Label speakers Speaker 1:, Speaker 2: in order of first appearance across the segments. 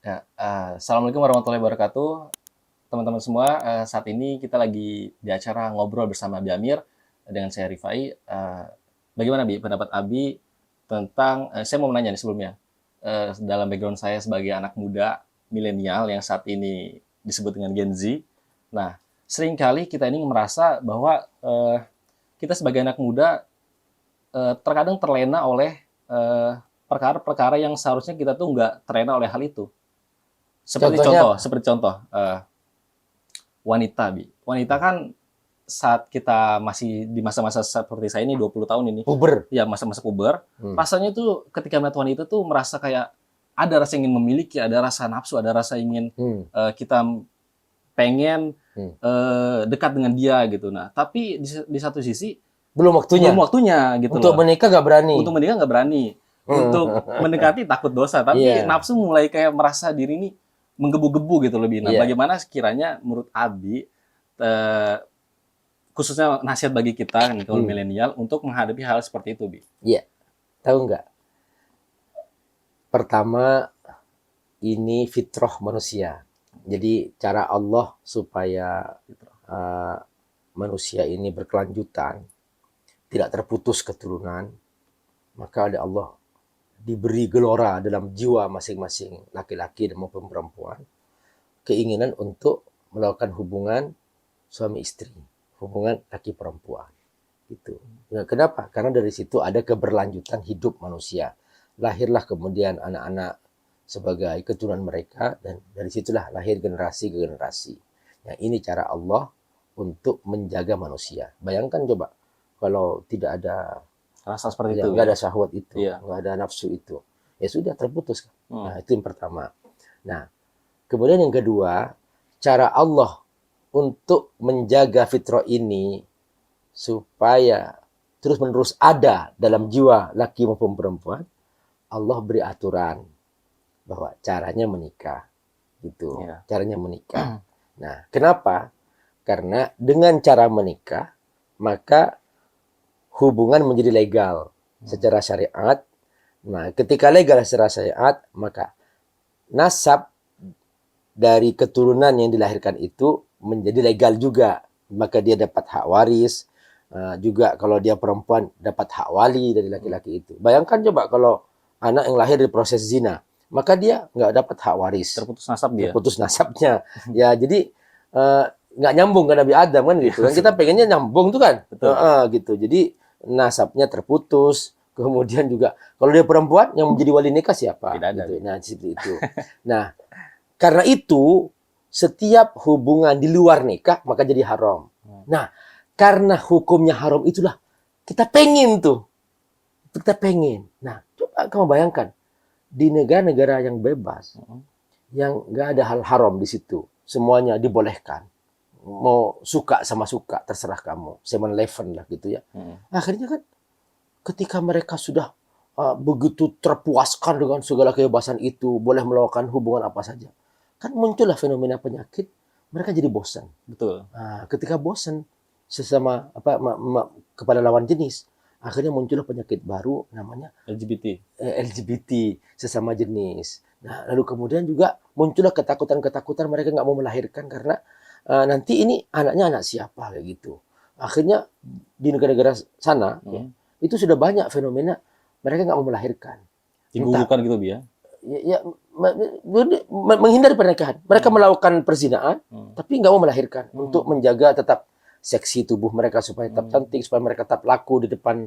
Speaker 1: Ya, Assalamualaikum warahmatullahi wabarakatuh. Teman-teman semua, saat ini kita lagi di acara ngobrol bersama Abi Amir dengan saya Rifai. Bagaimana Bi pendapat Abi tentang, saya mau menanya nih sebelumnya, dalam background saya sebagai anak muda milenial yang saat ini disebut dengan Gen Z. Nah, seringkali kita ini merasa bahwa kita sebagai anak muda terkadang terlena oleh perkara-perkara yang seharusnya kita tuh nggak terlena oleh hal itu.
Speaker 2: Contohnya apa?
Speaker 1: Seperti contoh, wanita, Bi. Wanita kan saat kita masih di masa-masa seperti saya ini 20 tahun ini,
Speaker 2: Puber.
Speaker 1: ya masa-masa puber, rasanya tuh ketika melihat wanita tuh merasa kayak ada rasa ingin memiliki, ada rasa nafsu, ada rasa ingin kita pengen dekat dengan dia gitu. Nah, tapi di satu sisi
Speaker 2: Belum waktunya.
Speaker 1: belum waktunya gitu
Speaker 2: Untuk
Speaker 1: loh.
Speaker 2: menikah gak berani.
Speaker 1: Untuk menikah nggak berani. Untuk mendekati takut dosa, tapi
Speaker 2: Iya.
Speaker 1: nafsu mulai kayak merasa diri ini menggebu-gebu gitu lebih. Nah,
Speaker 2: Iya.
Speaker 1: bagaimana sekiranya menurut Abi, khususnya nasihat bagi kita nih kaum milenial untuk menghadapi hal seperti itu, Bi?
Speaker 2: Iya. Tahu nggak? Pertama, ini fitrah manusia. Jadi cara Allah supaya manusia ini berkelanjutan, tidak terputus keturunan, maka ada Allah diberi gelora dalam jiwa masing-masing laki-laki dan maupun perempuan, keinginan untuk melakukan hubungan suami istri, hubungan laki perempuan. Gitu. Nah, kenapa? Karena dari situ ada keberlanjutan hidup manusia. Lahirlah kemudian anak-anak sebagai keturunan mereka, dan dari situlah lahir generasi ke generasi. Nah, ini cara Allah untuk menjaga manusia. Bayangkan coba kalau tidak ada
Speaker 1: Rasa seperti
Speaker 2: ya,
Speaker 1: itu.
Speaker 2: nggak ada syahwat itu,
Speaker 1: Iya.
Speaker 2: nggak ada nafsu itu, ya sudah terputus. Nah,
Speaker 1: Hmm.
Speaker 2: itu yang pertama. Nah, kemudian yang kedua, cara Allah untuk menjaga fitrah ini supaya terus-menerus ada dalam jiwa laki maupun perempuan, Allah beri aturan bahwa caranya menikah, gitu.
Speaker 1: Iya.
Speaker 2: Caranya menikah. Nah, kenapa? Karena dengan cara menikah, maka hubungan menjadi legal secara syariat. Nah, ketika legal secara syariat, maka nasab dari keturunan yang dilahirkan itu menjadi legal juga. Maka dia dapat hak waris. Juga kalau dia perempuan dapat hak wali dari laki-laki itu. Bayangkan coba kalau anak yang lahir dari proses zina, maka dia nggak dapat hak waris.
Speaker 1: Terputus nasab dia.
Speaker 2: Terputus nasabnya. Ya, jadi nggak nyambung ke Nabi Adam kan gitu. Kan kita pengennya nyambung tuh kan.
Speaker 1: Betul.
Speaker 2: Gitu. Jadi nasabnya terputus. Kemudian juga kalau dia perempuan yang menjadi wali nikah siapa?
Speaker 1: Tidak ada.
Speaker 2: Gitu. Nah, seperti itu. Nah, karena itu setiap hubungan di luar nikah maka jadi haram. Nah, karena hukumnya haram itulah kita pengen tuh. Kita pengen. Nah, coba kamu bayangkan di negara-negara yang bebas, yang nggak ada hal haram di situ, semuanya dibolehkan. Mau suka sama suka, terserah kamu. 7-Eleven lah gitu ya. Akhirnya kan ketika mereka sudah begitu terpuaskan dengan segala kebebasan itu, boleh melakukan hubungan apa saja, kan muncullah fenomena penyakit, mereka jadi bosan.
Speaker 1: Betul.
Speaker 2: Nah, ketika bosan sesama kepada lawan jenis, akhirnya muncullah penyakit baru namanya LGBT, sesama jenis. Nah, lalu kemudian juga muncullah ketakutan-ketakutan, mereka nggak mau melahirkan karena nanti ini anaknya anak siapa kayak gitu. Akhirnya di negara-negara sana itu sudah banyak fenomena mereka nggak mau melahirkan.
Speaker 1: Digugurkan gitu, Bi ya?
Speaker 2: Ya, menghindari pernikahan. Mereka melakukan perzinahan, tapi nggak mau melahirkan untuk menjaga tetap seksi tubuh mereka supaya tetap cantik, supaya mereka tetap laku di depan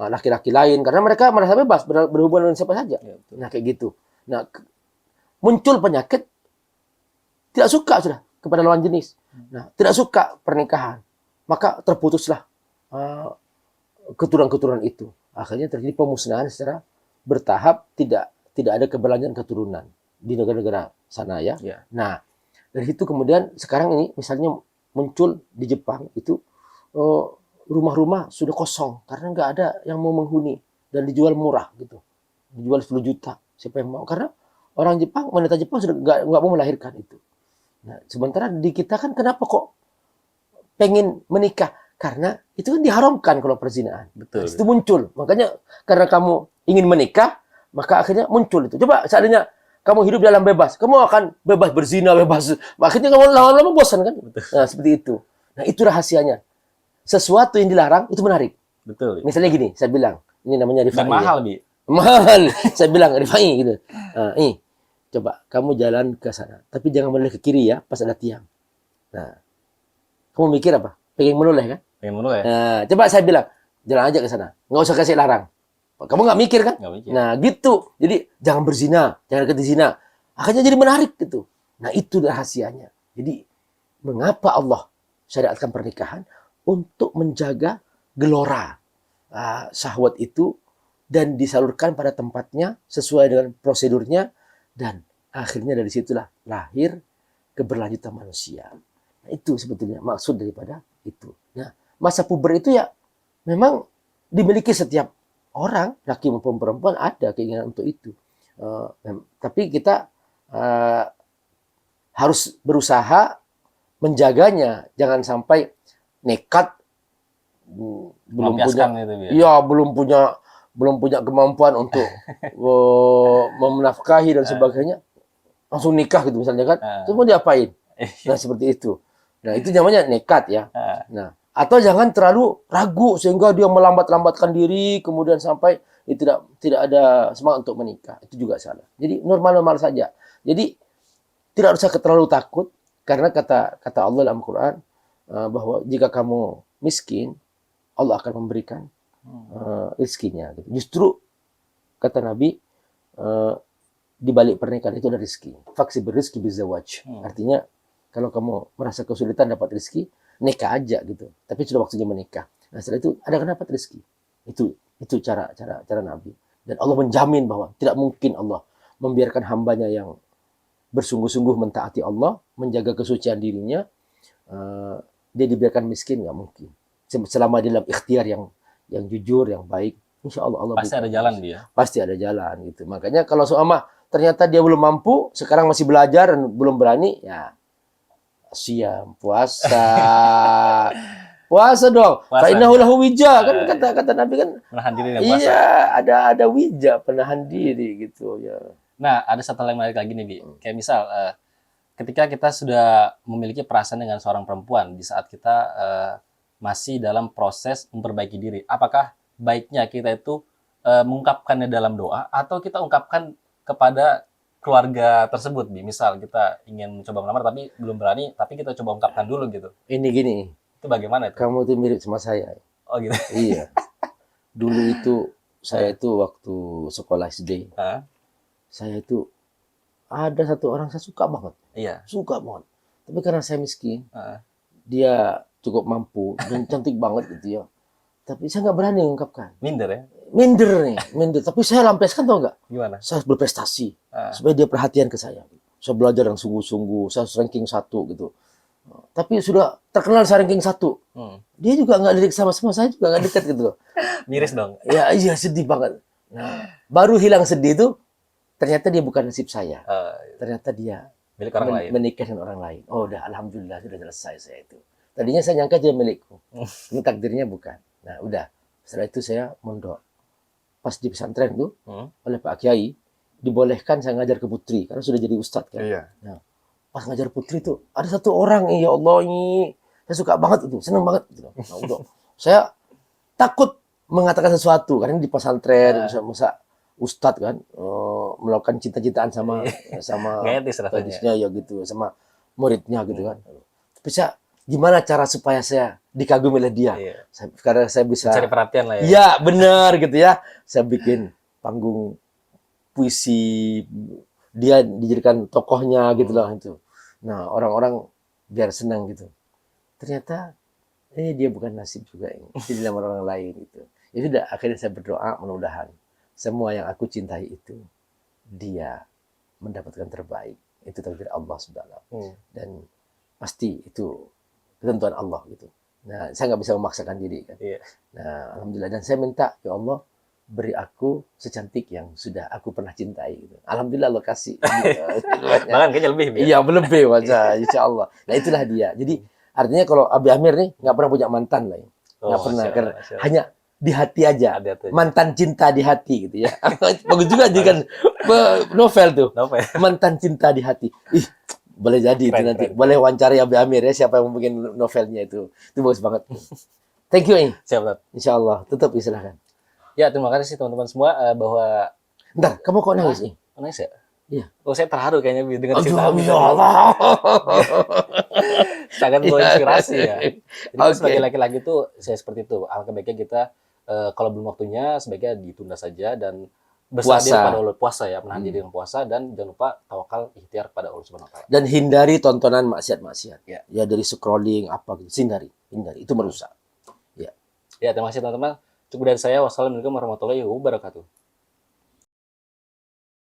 Speaker 2: laki-laki lain, karena mereka merasa bebas berhubungan dengan siapa saja. Ya, nah, kayak gitu. Nah, muncul penyakit tidak suka sudah kepada lawan jenis. Nah, tidak suka pernikahan, maka terputuslah keturunan-keturunan itu. Akhirnya terjadi pemusnahan secara bertahap, tidak ada keberlanjutan keturunan di negara-negara sana ya. Nah, dari situ kemudian sekarang ini misalnya muncul di Jepang itu rumah-rumah sudah kosong karena nggak ada yang mau menghuni dan dijual murah gitu, dijual 10 juta, siapa yang mau, karena orang Jepang, wanita Jepang sudah nggak mau melahirkan itu. Nah, sementara di kita kan kenapa kok pengen menikah? Karena itu kan diharamkan kalau perzinahan.
Speaker 1: Betul.
Speaker 2: Nah, itu muncul, makanya karena kamu ingin menikah, maka akhirnya muncul itu. Coba seandainya kamu hidup dalam bebas, kamu akan bebas berzina, bebas. Akhirnya kamu lama-lama bosan kan? Nah, seperti itu. Nah, itu rahasianya. Sesuatu yang dilarang itu menarik.
Speaker 1: Betul.
Speaker 2: Misalnya gini, saya bilang, ini namanya
Speaker 1: Dan
Speaker 2: Rifai.
Speaker 1: mahal, Bi.
Speaker 2: Mahal. Saya bilang, Rifai gitu. Nah, nih, coba kamu jalan ke sana, tapi jangan menoleh ke kiri ya, pas ada tiang. Nah, kamu mikir apa? Pengen menoleh kan?
Speaker 1: Pengen mulu ya?
Speaker 2: Nah, coba saya bilang, jalan aja ke sana. Nggak usah kasih larang. Kamu nggak mikir kan?
Speaker 1: Nggak mikir.
Speaker 2: Nah, gitu. Jadi, jangan berzina, jangan deket zina. Akhirnya jadi menarik gitu. Nah, itu rahasianya. Jadi, mengapa Allah syariatkan pernikahan? Untuk menjaga gelora syahwat itu dan disalurkan pada tempatnya sesuai dengan prosedurnya, dan akhirnya dari situlah lahir keberlanjutan manusia. Nah, itu sebetulnya maksud daripada itu. Nah, masa puber itu ya memang dimiliki setiap orang, laki maupun perempuan, ada keinginan untuk itu. Tapi kita harus berusaha menjaganya, jangan sampai nekat belum punya,
Speaker 1: gitu, Bi, ya?
Speaker 2: ya belum punya kemampuan untuk menafkahi dan sebagainya, langsung nikah gitu misalnya kan, terus mau diapain? Nah, seperti itu. Nah, itu namanya nekat ya. Nah, atau jangan terlalu ragu sehingga dia melambat-lambatkan diri, kemudian sampai tidak ada semangat untuk menikah. Itu juga salah. Jadi normal-normal saja. Jadi tidak usah terlalu takut, karena kata Allah dalam Quran bahwa jika kamu miskin, Allah akan memberikan rezekinya. Justru kata Nabi, di balik pernikahan itu ada rezeki. Faksi berizki bizawaj. Artinya kalau kamu merasa kesulitan dapat rezeki, nikah aja gitu. Tapi sudah waktunya menikah. Nah, setelah itu ada dapat rezeki. Itu cara Nabi. Dan Allah menjamin bahwa tidak mungkin Allah membiarkan hambanya yang bersungguh-sungguh mentaati Allah, menjaga kesucian dirinya, dia dibiarkan miskin, nggak mungkin. Selama dalam ikhtiar yang jujur, yang baik, insya Allah
Speaker 1: Pasti ada jalan dia.
Speaker 2: Pasti ada jalan gitu. Makanya kalau seumpama ternyata dia belum mampu, sekarang masih belajar dan belum berani, ya siam, puasa. Puasa dong. Fa innahu lahu wija, kan kata Nabi kan.
Speaker 1: Menahan diri dan puasa.
Speaker 2: Iya, ada wija, penahan diri gitu ya.
Speaker 1: Nah, ada satu hal yang menarik lagi nih, Bi. Kayak misal ketika kita sudah memiliki perasaan dengan seorang perempuan di saat kita masih dalam proses memperbaiki diri, apakah baiknya kita itu mengungkapkannya dalam doa atau kita ungkapkan kepada keluarga tersebut, Bi? Misal kita ingin mencoba melamar tapi belum berani, tapi kita coba ungkapkan dulu gitu.
Speaker 2: Ini gini.
Speaker 1: Itu bagaimana itu?
Speaker 2: Kamu tuh mirip sama saya.
Speaker 1: Oh gitu.
Speaker 2: Iya. Dulu itu saya itu waktu sekolah SD. Saya itu ada satu orang saya suka banget.
Speaker 1: Iya.
Speaker 2: Suka banget. Tapi karena saya miskin, dia cukup mampu dan cantik banget gitu ya. Tapi saya nggak berani mengungkapkan.
Speaker 1: Minder ya?
Speaker 2: Minder. Tapi saya lampiaskan, tau nggak?
Speaker 1: Gimana?
Speaker 2: Saya berprestasi supaya dia perhatian ke saya. Saya belajar yang sungguh-sungguh. Saya ranking 1 gitu. Tapi sudah terkenal saya ranking 1. Dia juga nggak dekat sama saya juga nggak dekat gitu loh.
Speaker 1: Miris dong.
Speaker 2: Ya iya, sedih banget. Nah, baru hilang sedih itu, ternyata dia bukan nasib saya. Ternyata dia
Speaker 1: milik orang lain.
Speaker 2: Menikah dengan orang lain. Oh, udah alhamdulillah sudah selesai saya itu. Tadinya saya nyangka dia milikku. Ini takdirnya bukan. Nah, udah. Setelah itu saya mondok. Pas di pesantren tuh, oleh Pak Kiai, dibolehkan saya ngajar ke putri karena sudah jadi ustadz kan.
Speaker 1: Iya.
Speaker 2: Nah, pas ngajar putri tuh ada satu orang, ya Allah, ini saya suka banget itu, seneng banget gitu. Nah, udah. Saya takut mengatakan sesuatu karena di pesantren masa ustadz kan, melakukan cinta-cintaan sama hadisnya ya gitu, sama muridnya gitu kan. Tapi saya gimana cara supaya saya dikagumi oleh dia? Karena saya bisa
Speaker 1: cari perhatian lah ya.
Speaker 2: Iya, benar gitu ya. Saya bikin panggung puisi, dia dijadikan tokohnya gitu loh itu. Nah, orang-orang biar senang gitu. Ternyata dia bukan nasib juga ini. Jadi dalam orang lain gitu. Ya sudah, akhirnya saya berdoa mudah-mudahan semua yang aku cintai itu dia mendapatkan terbaik. Itu takdir Allah Subhanahu. Dan pasti itu ketentuan Allah gitu. Nah, saya nggak bisa memaksakan diri kan. Nah, alhamdulillah, dan saya minta, ya Allah, beri aku secantik yang sudah aku pernah cintai gitu. Alhamdulillah Allah kasih.
Speaker 1: Bahkan kayaknya lebih.
Speaker 2: Iya, lebih wajah, insya Allah. Nah, itulah dia. Jadi artinya kalau Abi Amir nih nggak pernah punya mantan lah. Nggak pernah. Hanya di hati aja.
Speaker 1: Ada tuh.
Speaker 2: Mantan cinta di hati gitu ya. Bagus juga jadikan novel tuh.
Speaker 1: Apa ya?
Speaker 2: Mantan cinta di hati. Ih, boleh jadi itu
Speaker 1: Keren,
Speaker 2: nanti.
Speaker 1: keren.
Speaker 2: Boleh wawancara Abi Amir ya siapa yang bikin novelnya itu. Itu bagus banget. Thank you,
Speaker 1: Siap, Tat.
Speaker 2: Insya Allah. Tutup silahkan.
Speaker 1: Ya, terima kasih teman-teman semua bahwa
Speaker 2: Ntar, kamu kok nangis nih?
Speaker 1: nangis ya?
Speaker 2: Iya.
Speaker 1: Oh, saya terharu kayaknya Bi, dengan cerita
Speaker 2: Aduh,
Speaker 1: Abi
Speaker 2: ya
Speaker 1: tadi.
Speaker 2: Allah.
Speaker 1: Sangat membawa inspirasi ya. Jadi
Speaker 2: Oke.
Speaker 1: sebagai laki-laki tuh saya seperti itu. Alangkah baiknya kita kalau belum waktunya sebaiknya ditunda saja dan berserah diri
Speaker 2: Puasa.
Speaker 1: pada Allah, puasa ya, menahan diri dengan puasa dan jangan lupa tawakal ikhtiar pada Allah Subhanahu wa taala.
Speaker 2: Dan hindari tontonan maksiat-maksiat.
Speaker 1: Ya.
Speaker 2: Ya dari scrolling apa gitu. Hindari. Itu merusak.
Speaker 1: Ya, terima kasih teman-teman. Cukup dari saya. Wassalamualaikum warahmatullahi wabarakatuh.